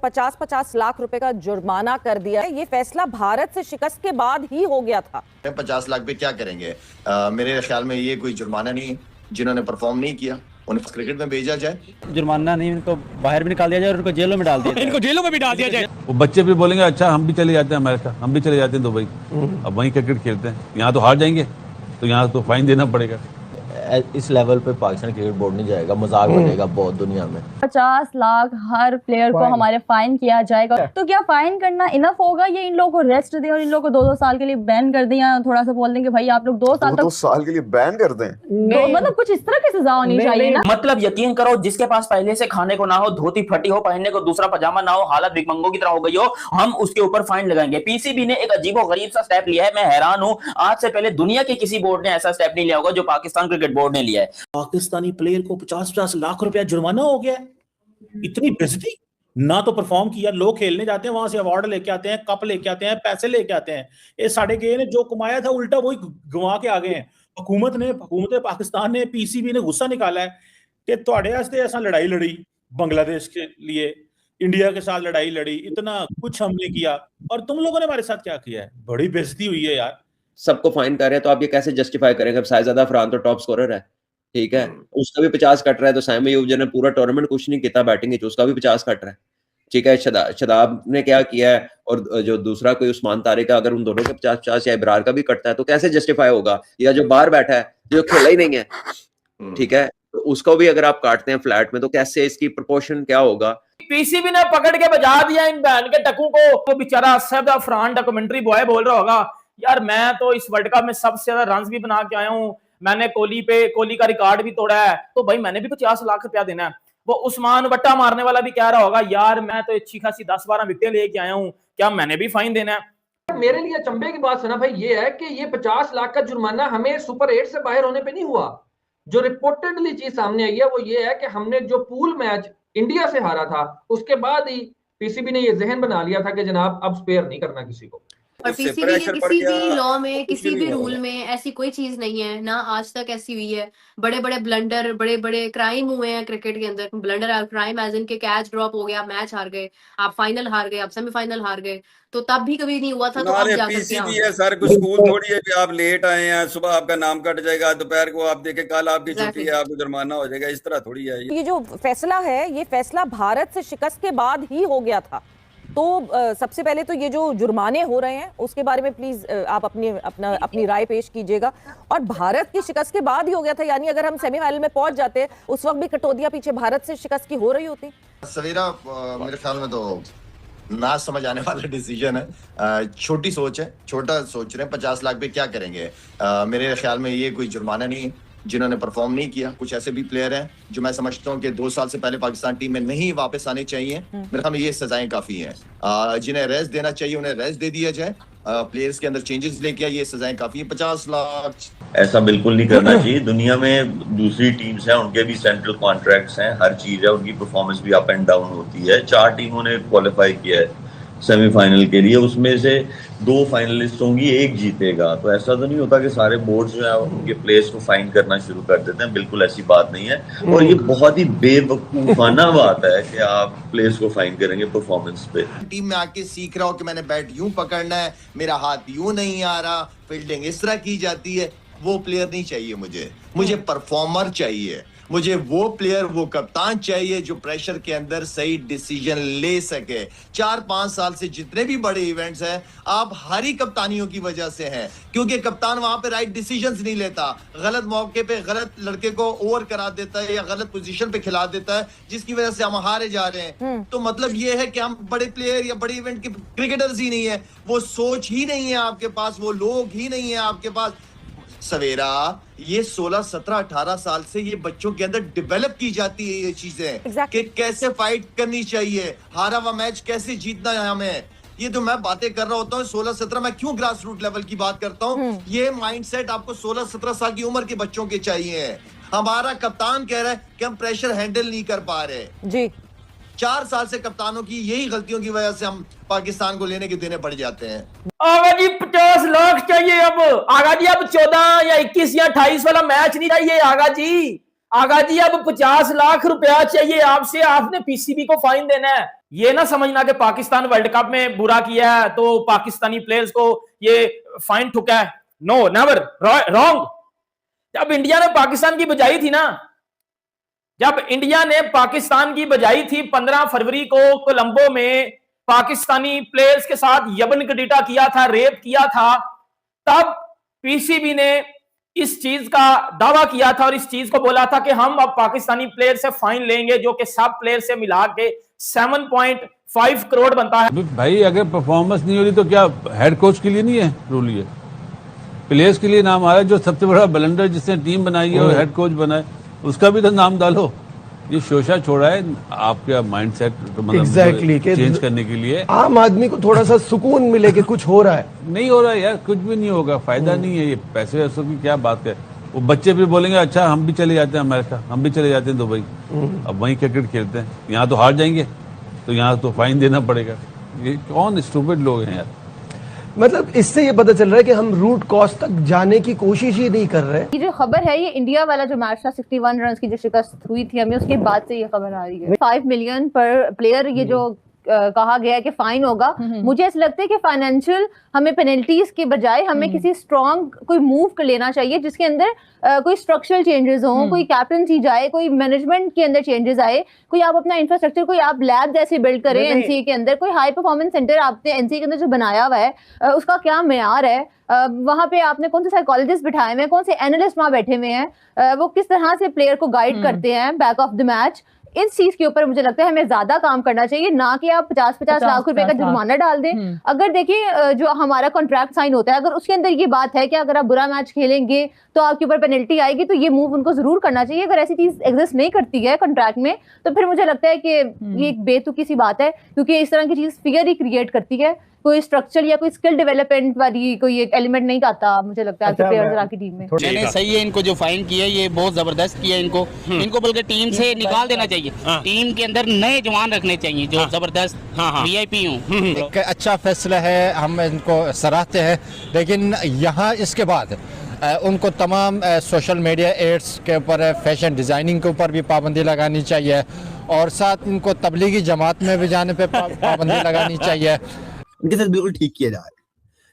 50-50 लाख रुपए का जुर्माना कर दिया है। ये फैसला भारत से शिकस्त के बाद ही हो गया था। 50 लाख पे क्या करेंगे? मेरे ख्याल में ये कोई जुर्माना नहीं है। जिन्होंने परफॉर्म नहीं किया उन्हें क्रिकेट में भेजा जाए। जुर्माना नहीं, इनको बाहर भी निकाल दिया जाए और उनको जेलों में डाल दिया जाए। इनको जेलों में भी डाल दिया जाए। वो बच्चे भी बोलेंगे अच्छा हम भी चले जाते हैं अमेरिका, हम भी चले जाते हैं दुबई, अब वहीं क्रिकेट खेलते हैं। यहाँ तो हार जाएंगे तो यहाँ तो फाइन देना पड़ेगा। इस लेवल पे पाकिस्तान क्रिकेट बोर्ड नहीं जाएगा, मजाक बनेगा बहुत दुनिया में। 50 लाख हर प्लेयर को हमारे फाइन किया जाएगा। तो क्या फाइन करना इनफ होगा? ये इन लोगों को रेस्ट दें और इन लोगों को 2-2 साल के लिए बैन कर दें, या थोड़ा सा बोल दें कि भाई आप लोग 2 साल तक 2 साल के लिए बैन कर दें? मतलब कुछ इस तरह की सजा होनी चाहिए ना। मतलब यकीन करो, जिसके पास पहले से खाने को ना हो, धोती फटी हो, पहनने को दूसरा पजामा ना हो, हालत भिखमंगों की तरह हो गई हो, हम उसके ऊपर फाइन लगाएंगे। पीसीबी ने एक अजीबोगरीब सा स्टेप लिया है। मैं हैरान हूं, आज से पहले दुनिया के किसी बोर्ड ने ऐसा स्टेप नहीं लिया होगा जो पाकिस्तान क्रिकेट बोर्ड ने लिया है। पाकिस्तानी प्लेयर को 50-50 लाख रुपया जुर्माना हो गया। इतनी बेइज्जती। ना तो परफॉर्म किया, लोग खेलने जाते हैं, वहां से अवार्ड लेके आते हैं, कप लेके आते हैं, पैसे लेके आते हैं। ये साढ़े गए ने जो कमाया था उल्टा वही गंवा के आ गए हैं। हुकूमत पाकिस्तान ने, पीसीबी ने गुस्सा निकाला है कि ਤੁਹਾਡੇ वास्ते ऐसा लड़ाई लड़ी, बांग्लादेश के लिए, इंडिया के साथ लड़ाई लड़ी, इतना कुछ हमने किया और तुम लोगों ने हमारे साथ क्या किया है? बड़ी बेइज्जती हुई है यार। सबको फाइन कर रहे हैं तो आप ये कैसे जस्टिफाई करेंगे? साहिबजादा फरहान तो टॉप स्कोरर है, ठीक है, उसका भी 50 कट रहा है। तो साइम अयूब ने पूरा टूर्नामेंट कुछ नहीं किया बैटिंग, उसका भी 50 कट रहा है, ठीक है। शदाब ने क्या किया है, और जो दूसरा कोई उस्मान तारिक का, अगर उन दोनों के 50-50 या इब्रार का भी कटता है तो कैसे जस्टिफाई होगा? या जो बाहर बैठा है जो खेला ही नहीं है, ठीक है, तो उसको भी अगर आप काटते हैं फ्लैट में तो कैसे इसकी प्रोपोर्शन क्या होगा? पीसीबी ने पकड़ के बजा दिया इन बहन के टकू को। वो बेचारा साहिबजादा फरहान डॉक्यूमेंट्री बॉय बोल रहा होगा, यार मैं तो इस वर्ल्ड कप में सबसे ज्यादा रन भी बना के आया हूं, मैंने कोहली का रिकॉर्ड भी तोड़ा है, तो भाई मैंने भी 50 लाख रुपया देना है। वो उस्मान बट्टा मारने वाला भी कह रहा होगा, यार मैं तो अच्छी खासी 10-12 विकेटें लेके आया हूं, क्या मैंने भी फाइन देना है? मेरे लिए चंबे की बात सुना भाई ये है कि ये 50 लाख का जुर्माना हमें सुपर 8 से बाहर होने पे नहीं हुआ। जो रिपोर्टेडली चीज सामने आई है वो ये है कि हमने जो पूल मैच इंडिया से हारा था उसके बाद ही पीसीबी ने ये जहन बना लिया था कि जनाब अब स्पेयर नहीं करना किसी को। और पीसीबी के किसी भी लॉ में, किसी भी रूल में ऐसी कोई चीज नहीं है, ना आज तक ऐसी हुई है। बड़े बड़े ब्लंडर, बड़े बड़े क्राइम हुए हैं क्रिकेट के अंदर। ब्लंडर और क्राइम एज इनके कैच ड्रॉप हो गया, मैच हार गए, आप फाइनल हार गए, आप सेमीफाइनल हार गए, तो तब भी कभी नहीं हुआ था। तो अब जा पीसीबी है सर, कुछ स्कूल थोड़ी है कि आप लेट आए हैं, सुबह आपका नाम कट जाएगा, दोपहर को आप देखें कल आपकी छुट्टी है, आपको जुर्माना हो जाएगा, इस तरह थोड़ी है। ये जो फैसला है, ये फैसला भारत से शिकस्त के बाद ही हो गया था। तो सबसे पहले तो ये जो जुर्माने हो रहे हैं उसके बारे में प्लीज आप अपनी राय पेश कीजिएगा। और भारत की शिकस्त के बाद ही हो गया था, यानी अगर हम सेमीफाइनल में पहुंच जाते उस वक्त भी कटौतियां पीछे भारत से शिकस्त की हो रही होती। सवेरा मेरे ख्याल में तो ना समझ आने वाला डिसीजन है। छोटी सोच है, छोटा सोच रहे हैं। 50 लाख पे क्या करेंगे? मेरे ख्याल में ये कोई जुर्माना नहीं है। जिन्होंने परफॉर्म नहीं किया, कुछ ऐसे भी प्लेयर हैं जो मैं समझता हूं कि 2 साल से पहले पाकिस्तान टीम में नहीं वापस आने चाहिए। मेरे ख्याल में ये सजाएं काफी हैं। जिन्हें रेस्ट देना चाहिए उन्हें रेस्ट दे दिया जाए, प्लेयर्स के अंदर चेंजेस लेके आए, ये सजाएं काफी है। 50 लाख ऐसा बिल्कुल नहीं करना चाहिए। दुनिया में दूसरी टीम्स हैं, उनके भी सेंट्रल कॉन्ट्रैक्ट्स हैं, हर चीज है, उनकी परफॉर्मेंस भी अप एंड डाउन होती है। 4 टीमों ने क्वालिफाई किया है सेमीफाइनल के लिए, उसमें से 2 फाइनलिस्ट होंगी, 1 जीतेगा। तो ऐसा तो नहीं होता कि सारे बोर्ड जो है उनके प्लेयर्स को फाइन करना शुरू कर देते हैं, बिल्कुल ऐसी बात नहीं है। और ये बहुत ही बेवकूफाना बात है कि आप प्लेयर्स को फाइन करेंगे परफॉर्मेंस पे। टीम में आके सीख रहा हो कि मैंने बैट यूं पकड़ना है, मेरा हाथ यूं नहीं आ रहा, फील्डिंग इस तरह की जाती है, वो प्लेयर नहीं चाहिए मुझे परफॉर्मर चाहिए। मुझे वो प्लेयर, वो कप्तान चाहिए जो प्रेशर के अंदर सही डिसीजन ले सके। 4-5 साल से जितने भी बड़े इवेंट्स हैं आप हारी कप्तानियों की वजह से हैं, क्योंकि कप्तान वहां पे राइट डिसीजंस नहीं लेता, गलत मौके पे गलत लड़के को ओवर करा देता है या गलत पोजीशन पे खिला देता है, जिसकी वजह से हम हारे जा रहे हैं। तो मतलब ये है कि हम बड़े प्लेयर या बड़े इवेंट के क्रिकेटर्स ही नहीं है, वो सोच ही नहीं है आपके पास, वो लोग ही नहीं है आपके पास। सवेरा ये 16, 17, 18 साल से ये बच्चों के अंदर डेवलप की जाती है ये चीजें कि कैसे फाइट करनी चाहिए, हारा हुआ मैच कैसे जीतना है हमें। ये तो मैं बातें कर रहा होता हूँ 16-17, मैं क्यों ग्रास रूट लेवल की बात करता हूँ। ये माइंडसेट आपको 16-17 साल की उम्र के बच्चों के चाहिए। हमारा कप्तान कह रहा है कि हम प्रेशर हैंडल नहीं कर पा रहे जी। 4 साल से कप्तानों की यही गलतियों की वजह से हम पाकिस्तान को लेने के देने पड़ जाते हैं। आगा जी 50 लाख चाहिए अब। आगा जी अब 14 या 21 या 28 वाला मैच नहीं चाहिए आगा जी। आगा जी अब 50 लाख रुपया चाहिए आपसे, आपने पीसीबी को फाइन देना है। ये ना समझना कि पाकिस्तान वर्ल्ड कप में बुरा किया है तो पाकिस्तानी प्लेयर्स को ये फाइन ठुका है। No, never, wrong. जब इंडिया ने पाकिस्तान की बजाई थी ना, जब इंडिया ने पाकिस्तान की बजाई थी 15 फरवरी को कोलंबो में, पाकिस्तानी प्लेयर्स के साथ यबन कटीटा किया था, रेप किया था, तब पीसीबी ने इस चीज का दावा किया था और इस चीज को बोला था कि हम अब पाकिस्तानी प्लेयर से फाइन लेंगे जो कि सब प्लेयर से मिला के 7.5 करोड़ बनता है। भाई अगर परफॉर्मेंस नहीं हो रही तो क्या हेड कोच के लिए नहीं है रूल, ये प्लेयर्स के लिए नाम आ रहा है। जो सबसे बड़ा ब्लंडर जिसने टीम बनाई है और हेड कोच बनाए, उसका भी तो नाम डालो। ये शोशा छोड़ा है आपका माइंडसेट Exactly, चेंज करने के लिए। आम आदमी को थोड़ा सा सुकून मिले कि कुछ हो रहा है। नहीं हो रहा है यार, कुछ भी नहीं होगा, फायदा नहीं है। ये पैसे वैसों की क्या बात है। वो बच्चे भी बोलेंगे अच्छा हम भी चले जाते हैं अमेरिका, हम भी चले जाते हैं दुबई, अब वहीं क्रिकेट खेलते हैं, यहाँ तो हार जाएंगे तो यहाँ तो फाइन देना पड़ेगा। ये कौन स्टूपिड लोग हैं यार। मतलब इससे ये पता चल रहा है कि हम रूट कॉज तक जाने की कोशिश ही नहीं कर रहे। ये जो खबर है ये इंडिया वाला जो मैच था 61 रन की जो शिकस्त हुई थी हमें, उसके बाद से ये खबर आ रही है 5 मिलियन पर प्लेयर ये जो कहा गया है कि फाइन होगा। मुझे ऐसा लगता है कि फाइनेंशियल हमें पेनल्टीज के बजाय हमें किसी स्ट्रॉन्ग कोई मूव कर लेना चाहिए जिसके अंदर कोई स्ट्रक्चरल चेंजेस हों, कोई कैप्टनसी जाए, कोई मैनेजमेंट के अंदर चेंजेस आए, कोई आप अपना इंफ्रास्ट्रक्चर कोई आप लैब जैसे बिल्ड करें एनसीए के अंदर, कोई हाई परफॉर्मेंस सेंटर आपने एनसीए के अंदर जो बनाया हुआ है उसका क्या मेयार है, वहाँ पे आपने कौन से साइकोलॉजिस्ट बिठाए हुए हैं, कौन से एनालिस्ट वहाँ बैठे हुए हैं, वो किस तरह से प्लेयर को गाइड करते हैं बैक ऑफ द मैच। इस चीज के ऊपर मुझे लगता है हमें ज्यादा काम करना चाहिए, ना कि आप 50-50 लाख रुपए का जुर्माना डाल दें। अगर देखिए जो हमारा कॉन्ट्रैक्ट साइन होता है, अगर उसके अंदर ये बात है कि अगर आप बुरा मैच खेलेंगे तो आपके ऊपर पेनल्टी आएगी, तो ये मूव उनको जरूर करना चाहिए। अगर ऐसी चीज एग्जिस्ट नहीं करती है कॉन्ट्रैक्ट में तो फिर मुझे लगता है कि ये एक बेतुकी सी बात है, क्योंकि इस तरह की चीज फियर ही क्रिएट करती है। कोई स्ट्रक्चर या कोई स्किल डेवलपमेंट वाली कोई एक एलिमेंट नहीं आता मुझे लगता है प्लेयर्स की टीम में। नहीं सही है, इनको जो फाइन किया ये बहुत जबरदस्त किया इनको बल्कि टीम से निकाल देना चाहिए। टीम के अंदर नए जवान रखने चाहिए जो जबरदस्त वीआईपी हों। अच्छा फैसला है, हम इनको सराहते हैं, लेकिन यहाँ इसके बाद उनको तमाम सोशल मीडिया एड्स के ऊपर, फैशन डिज़ाइनिंग के ऊपर भी पाबंदी लगानी चाहिए और साथ इनको तबलीगी जमात में भी जाने पे पाबंदी लगानी चाहिए। इनके साथ बिल्कुल ठीक किया जा रहा है।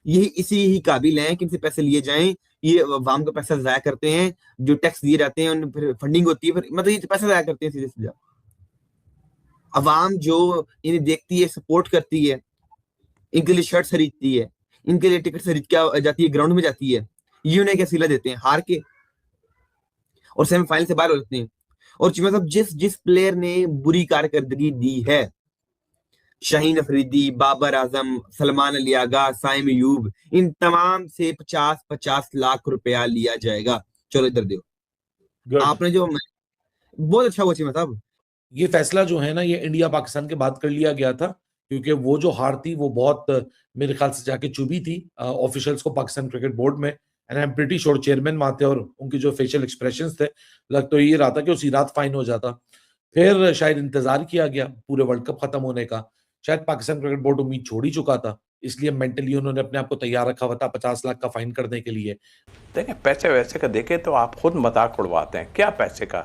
यही इसी ही काबिल हैं कि इनसे पैसे लिए जाएं। ये अवाम का पैसा ज़ाया करते हैं, जो टैक्स दिए जाते हैं फिर फंडिंग होती है, फिर मतलब ये पैसा ज़ाया करते हैं सीधे सीधा। अवाम जो इन्हें देखती है, सपोर्ट करती है, इनके लिए शर्ट खरीदती है, इनके लिए टिकट खरीद के जाती है, ग्राउंड में जाती है, ये उन्हें क्या सिला देते हैं हार के और सेमीफाइनल से बाहर हो जाते हैं। और मतलब जिस प्लेयर ने बुरी कारकर्दगी दी है, शाहीन अफरीदी, बाबर आजम, सलमान अली आगा, साइम अयूब, इन तमाम से 50-50 लाख रुपया लिया जाएगा। चलो इधर दो। आपने जो बहुत अच्छा हुआ साहब, ये फैसला जो है ना ये इंडिया पाकिस्तान के बाद कर लिया गया था, क्योंकि वो जो हार थी वो बहुत मेरे ख्याल से जाके चुभी थी ऑफिशियल्स को पाकिस्तान क्रिकेट बोर्ड में। And I am pretty sure chairman वहां थे और उनके जो फेशियल एक्सप्रेशंस थे, लग तो ये रहा था कि उसी रात फाइन हो जाता। फिर शायद इंतजार किया गया पूरे वर्ल्ड कप खत्म होने का, शायद पाकिस्तान क्रिकेट बोर्ड उम्मीद छोड़ ही चुका था, इसलिए मेंटली उन्होंने अपने आप को तैयार रखा हुआ था 50 लाख का फाइन करने के लिए। देखिए पैसे वैसे का देखे तो आप खुद मजाक उड़वाते हैं, क्या पैसे का,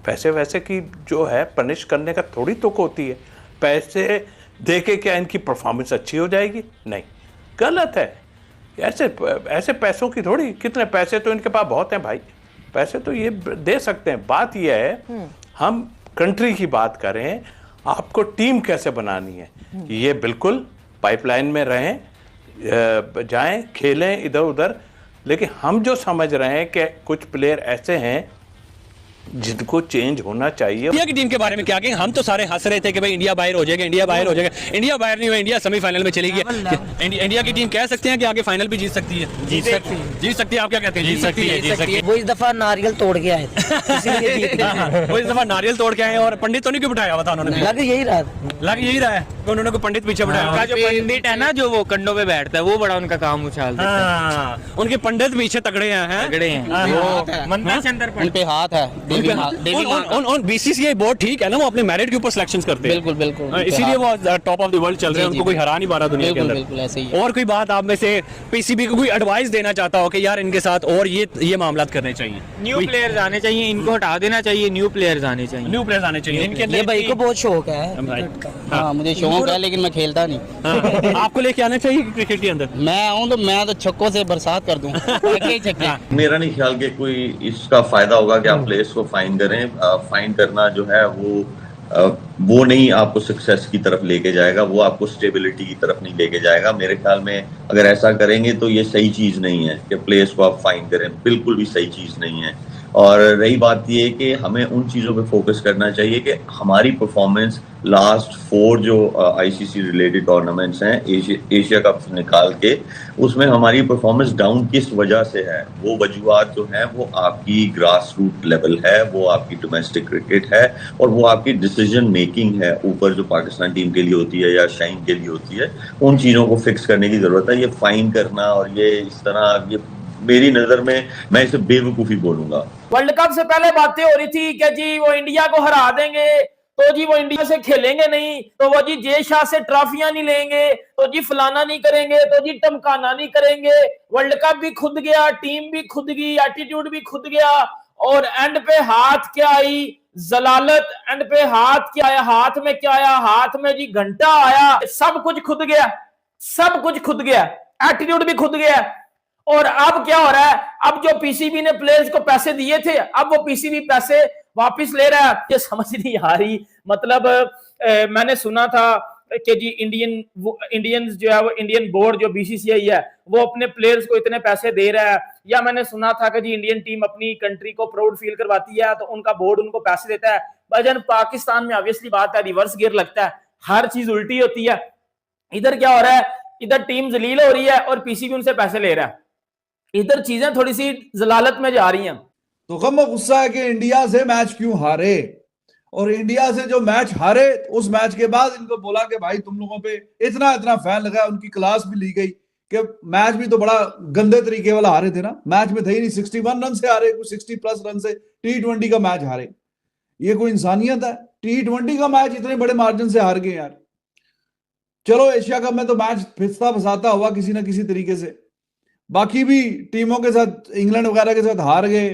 पैसे वैसे की जो है पनिश करने का थोड़ी तुक होती है। पैसे देके क्या इनकी परफॉर्मेंस अच्छी हो जाएगी? नहीं, गलत है। ऐसे पैसों की थोड़ी, कितने पैसे तो इनके पास बहुत हैं भाई, पैसे तो ये दे सकते हैं। बात ये है हम कंट्री की बात करें, आपको टीम कैसे बनानी है, ये बिल्कुल पाइपलाइन में रहें, जाएं खेलें इधर उधर। लेकिन हम जो समझ रहे हैं कि कुछ प्लेयर ऐसे हैं जिनको चेंज होना चाहिए। इंडिया की टीम के बारे में क्या कहें? हम तो सारे हंस रहे थे कि भाई इंडिया बाहर हो जाएगा, इंडिया बाहर हो जाएगा। इंडिया बाहर नहीं हुआ, इंडिया सेमीफाइनल में चली गई। इंडिया की टीम कह सकते हैं कि आगे फाइनल भी जीत सकती है? जीत सकती है। आप क्या कहते हैं? जीत सकती है। वो इस दफा नारियल तोड़ के आए थे, वो इस दफा नारियल तोड़ के आए और पंडित तो नहीं क्यों बिठाया हुआ था उन्होंने? लग यही रहा लग यही रहा है कि उन्होंने कोई पंडित पीछे बैठाया। उनका जो पंडित है ना, जो वो कंधों पे बैठता है, वो बड़ा उनका काम उछाल देता है। हाँ, उनके पंडित पीछे तगड़े हैं, तगड़े हैं। हाँ, वो मंदिर के अंदर उन पे हाथ है। बीसीसीआई बोर्ड ठीक है ना, वो अपने मेरिट के ऊपर सिलेक्शंस करते हैं। बिल्कुल बिल्कुल, इसीलिए वो टॉप ऑफ द वर्ल्ड चल रहे हैं, उनको कोई हरा नहीं पा रहा दुनिया के अंदर। बिल्कुल ऐसे ही। और कोई बात आप में से पीसीबी को कोई एडवाइस देना चाहता हो कि यार इनके साथ और ये मामला करने चाहिए, न्यू प्लेयर्स आने चाहिए, इनको हटा देना चाहिए, न्यू प्लेयर्स आने चाहिए। न्यू प्लेयर्स आने चाहिए इनके अंदर। ये भाई को बहुत शौक है। हाँ, मुझे शौक है लेकिन मैं खेलता नहीं। आपको लेके आना चाहिए क्रिकेट के अंदर। मैं आऊँ तो मैं तो छक्कों से बरसात कर दूं। छक्के। मेरा नहीं ख्याल कि कोई इसका फायदा होगा कि आप प्लेयर्स को फाइन करें। फाइन करना जो है वो नहीं आपको सक्सेस की तरफ लेके जाएगा, वो आपको स्टेबिलिटी की तरफ नहीं लेके जाएगा। मेरे ख्याल में अगर ऐसा करेंगे तो ये सही चीज नहीं है कि प्लेयर्स को आप फाइन करें, बिल्कुल भी सही चीज नहीं है। और रही बात ये कि हमें उन चीज़ों पे फोकस करना चाहिए कि हमारी परफॉर्मेंस लास्ट 4 जो आईसीसी रिलेटेड टूर्नामेंट्स हैं एशिया कप निकाल के, उसमें हमारी परफॉर्मेंस डाउन किस वजह से है। वो वजूहत जो हैं वो आपकी ग्रास रूट लेवल है, वो आपकी डोमेस्टिक क्रिकेट है, और वो आपकी डिसीजन मेकिंग है ऊपर जो पाकिस्तान टीम के लिए होती है या शाइन के लिए होती है। उन चीज़ों को फिक्स करने की ज़रूरत है। ये फाइन करना और ये इस तरह, ये मेरी नजर में मैं इसे बेवकूफ़ी बोलूंगा। वर्ल्ड कप से पहले बातें हो रही थी कि जी वो इंडिया को हरा देंगे, तो जी वो इंडिया से खेलेंगे नहीं, तो वो जी जय शाह से ट्रॉफियां नहीं लेंगे, तो जी फलाना नहीं करेंगे, तो जी टमकाना नहीं करेंगे। वर्ल्ड कप भी खुद गया, टीम भी खुद गई, एटीट्यूड भी खुद गया, और एंड पे हाथ क्या आई, जलालत। एंड पे हाथ क्या आया, हाथ में क्या आया, हाथ में जी घंटा आया। सब कुछ खुद गया, सब कुछ खुद गया, एटीट्यूड भी खुद गया। और अब क्या हो रहा है, अब जो पीसीबी ने प्लेयर्स को पैसे दिए थे, अब वो पीसीबी पैसे वापस ले रहा है। ये समझ नहीं आ रही। मतलब मैंने सुना था कि जी इंडियंस जो है वो इंडियन बोर्ड जो बीसीसीआई है वो अपने प्लेयर्स को इतने पैसे दे रहा है, या मैंने सुना था कि जी इंडियन टीम अपनी कंट्री को प्राउड फील करवाती है तो उनका बोर्ड उनको पैसे देता है। भाईजान पाकिस्तान में ऑब्वियसली बात है रिवर्स गियर लगता है, हर चीज उल्टी होती है। इधर क्या हो रहा है, इधर टीम जलील हो रही है और पीसीबी उनसे पैसे ले रहा है। इधर चीजें थोड़ी सी जलालत में जा रही हैं। तो कम गुस्सा है कि इंडिया से मैच क्यों हारे, और इंडिया से जो मैच हारे उस मैच के बाद इनको बोला कि भाई तुम लोगों पे इतना इतना फैन लगा, उनकी क्लास भी ली गई कि मैच भी तो बड़ा गंदे तरीके वाला हारे थे ना। मैच में थे ही नहीं, 61 रन से हारे, कुछ 60+ रन से T20 का मैच हारे। ये कोई इंसानियत है? T20 का मैच इतने बड़े मार्जिन से हार गए यार। चलो एशिया कप में तो मैच फिसता फसाता हुआ किसी ना किसी तरीके से, बाकी भी टीमों के साथ इंग्लैंड वगैरह के साथ हार गए,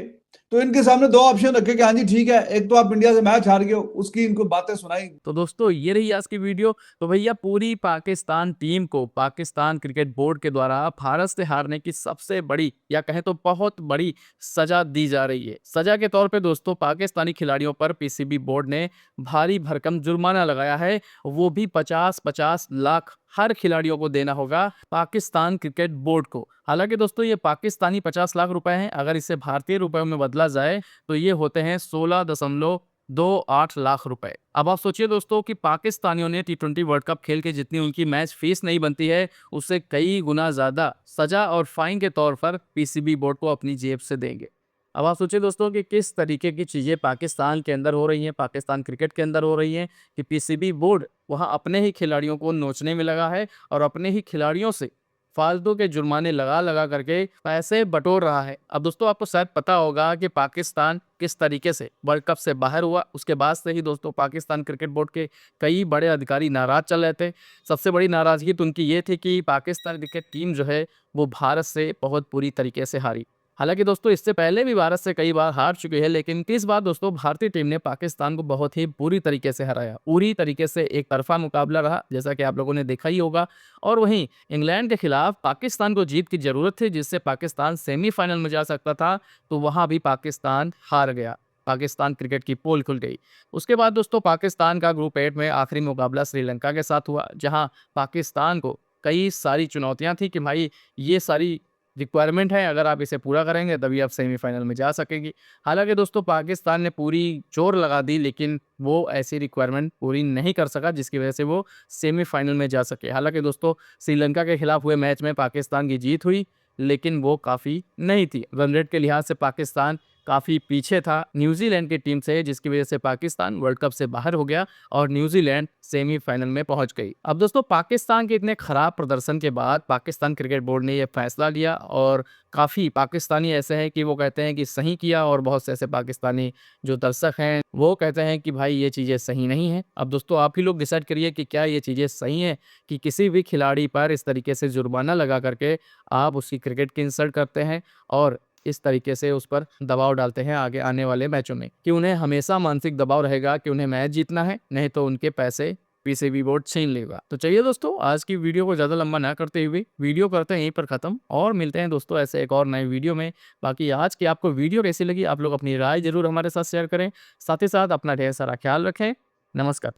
तो इनके सामने 2 ऑप्शन रखे कि हाँ जी ठीक है, एक तो आप इंडिया से मैच हार गए हो, उसकी इनको बातें सुनाई। तो दोस्तों ये रही आज की वीडियो। तो भैया पूरी पाकिस्तान टीम को पाकिस्तान क्रिकेट बोर्ड के द्वारा भारत से हारने की सबसे बड़ी या कहें तो बहुत बड़ी सजा दी जा रही है। सजा के तौर पे दोस्तों पाकिस्तानी खिलाड़ियों पर पीसीबी बोर्ड ने भारी भरकम जुर्माना लगाया है, वो भी 50-50 लाख हर खिलाड़ियों को देना होगा पाकिस्तान क्रिकेट बोर्ड को। हालांकि दोस्तों ये पाकिस्तानी 50 लाख रुपए हैं, अगर इसे भारतीय रुपयों में बदला जाए तो ये होते हैं 16.28 लाख रुपए। अब आप सोचिए दोस्तों कि पाकिस्तानियों ने T20 वर्ल्ड कप खेल के जितनी उनकी मैच फीस नहीं बनती है, उससे कई गुना ज्यादा सजा और फाइन के तौर पर पीसीबी बोर्ड को अपनी जेब से देंगे। अब आप सोचिए दोस्तों कि किस तरीके की चीज़ें पाकिस्तान के अंदर हो रही हैं, पाकिस्तान क्रिकेट के अंदर हो रही हैं कि पीसीबी बोर्ड वहां अपने ही खिलाड़ियों को नोचने में लगा है और अपने ही खिलाड़ियों से फालतू के जुर्माने लगा लगा करके पैसे बटोर रहा है। अब दोस्तों आपको शायद पता होगा कि पाकिस्तान किस तरीके से वर्ल्ड कप से बाहर हुआ, उसके बाद से ही दोस्तों पाकिस्तान क्रिकेट बोर्ड के कई बड़े अधिकारी नाराज चल रहे थे। सबसे बड़ी नाराजगी तो उनकी ये थी कि पाकिस्तान क्रिकेट टीम जो है वो भारत से बहुत बुरी तरीके से हारी। हालांकि दोस्तों इससे पहले भी भारत से कई बार हार चुकी है, लेकिन इस बार दोस्तों भारतीय टीम ने पाकिस्तान को बहुत ही बुरी तरीके से हराया। पूरी तरीके से एक तरफा मुकाबला रहा, जैसा कि आप लोगों ने देखा ही होगा। और वहीं इंग्लैंड के खिलाफ पाकिस्तान को जीत की जरूरत थी, जिससे पाकिस्तान सेमीफाइनल में जा सकता था, तो वहां भी पाकिस्तान हार गया। पाकिस्तान क्रिकेट की पोल खुल गई। उसके बाद दोस्तों पाकिस्तान का ग्रुप 8 में आखिरी मुकाबला श्रीलंका के साथ हुआ, जहां पाकिस्तान को कई सारी चुनौतियां थी कि भाई ये सारी रिक्वायरमेंट है, अगर आप इसे पूरा करेंगे तभी आप सेमीफाइनल में जा सकेंगे। हालांकि दोस्तों पाकिस्तान ने पूरी जोर लगा दी, लेकिन वो ऐसी रिक्वायरमेंट पूरी नहीं कर सका, जिसकी वजह से वो सेमीफाइनल में जा सके। हालांकि दोस्तों श्रीलंका के खिलाफ हुए मैच में पाकिस्तान की जीत हुई, लेकिन वो काफ़ी नहीं थी। रन रेट के लिहाज से पाकिस्तान काफ़ी पीछे था न्यूजीलैंड की टीम से, जिसकी वजह से पाकिस्तान वर्ल्ड कप से बाहर हो गया और न्यूजीलैंड सेमीफाइनल में पहुंच गई। अब दोस्तों पाकिस्तान के इतने खराब प्रदर्शन के बाद पाकिस्तान क्रिकेट बोर्ड ने यह फैसला लिया और काफ़ी पाकिस्तानी ऐसे हैं कि वो कहते हैं कि सही किया और बहुत से ऐसे पाकिस्तानी जो दर्शक हैं वो कहते हैं कि भाई ये चीज़ें सही नहीं हैं। अब दोस्तों आप ही लोग डिसाइड करिए कि क्या ये चीज़ें सही हैं कि किसी भी खिलाड़ी पर इस तरीके से जुर्माना लगा करके आप उसकी क्रिकेट की इंसल्ट करते हैं और इस तरीके से उस पर दबाव डालते हैं आगे आने वाले मैचों में, कि उन्हें हमेशा मानसिक दबाव रहेगा कि उन्हें मैच जीतना है, नहीं तो उनके पैसे पीसीबी बोर्ड छीन लेगा। तो चलिए दोस्तों आज की वीडियो को ज़्यादा लंबा ना करते हुए वीडियो करते हैं यहीं पर ख़त्म और मिलते हैं दोस्तों ऐसे एक और नए वीडियो में। बाकी आज की आपको वीडियो कैसी लगी आप लोग अपनी राय ज़रूर हमारे साथ शेयर करें, साथ ही साथ अपना ढेर सारा ख्याल रखें। नमस्कार।